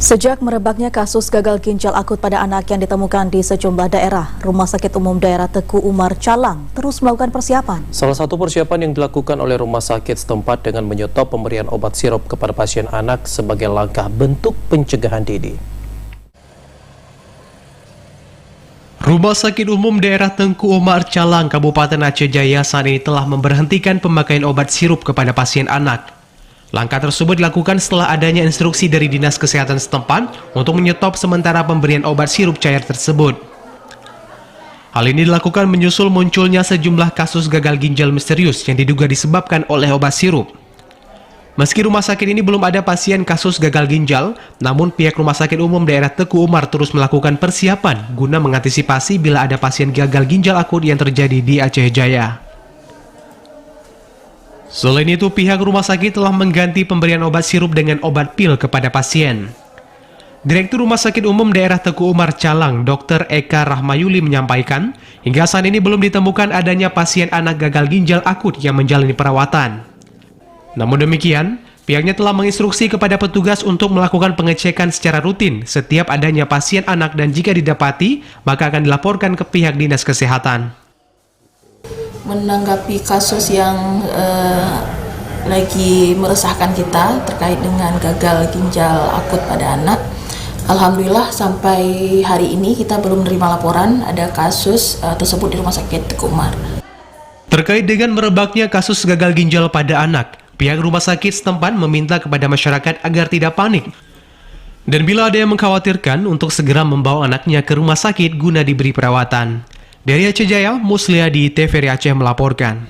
Sejak merebaknya kasus gagal ginjal akut pada anak yang ditemukan di sejumlah daerah, Rumah Sakit Umum Daerah Teguh Umar Calang terus melakukan persiapan. Salah satu persiapan yang dilakukan oleh rumah sakit setempat dengan menyetop pemberian obat sirup kepada pasien anak sebagai langkah bentuk pencegahan dini. Rumah Sakit Umum Daerah Teguh Umar Calang, Kabupaten Aceh Jaya saat ini telah memberhentikan pemakaian obat sirup kepada pasien anak. Langkah tersebut dilakukan setelah adanya instruksi dari Dinas Kesehatan setempat untuk menyetop sementara pemberian obat sirup cair tersebut. Hal ini dilakukan menyusul munculnya sejumlah kasus gagal ginjal misterius yang diduga disebabkan oleh obat sirup. Meski rumah sakit ini belum ada pasien kasus gagal ginjal, namun pihak Rumah Sakit Umum Daerah Teguh Umar terus melakukan persiapan guna mengantisipasi bila ada pasien gagal ginjal akut yang terjadi di Aceh Jaya. Selain itu, pihak rumah sakit telah mengganti pemberian obat sirup dengan obat pil kepada pasien. Direktur Rumah Sakit Umum Daerah Teguh Umar Calang, Dr. Eka Rahmayuli menyampaikan, hingga saat ini belum ditemukan adanya pasien anak gagal ginjal akut yang menjalani perawatan. Namun demikian, pihaknya telah menginstruksi kepada petugas untuk melakukan pengecekan secara rutin setiap adanya pasien anak dan jika didapati, maka akan dilaporkan ke pihak Dinas Kesehatan. Menanggapi kasus yang lagi meresahkan kita terkait dengan gagal ginjal akut pada anak, alhamdulillah sampai hari ini kita belum menerima laporan ada kasus tersebut di Rumah Sakit Teguh Umar. Terkait dengan merebaknya kasus gagal ginjal pada anak, pihak rumah sakit setempat meminta kepada masyarakat agar tidak panik. Dan bila ada yang mengkhawatirkan untuk segera membawa anaknya ke rumah sakit guna diberi perawatan. Dari Aceh Jaya, Muslia di TVRI Aceh melaporkan.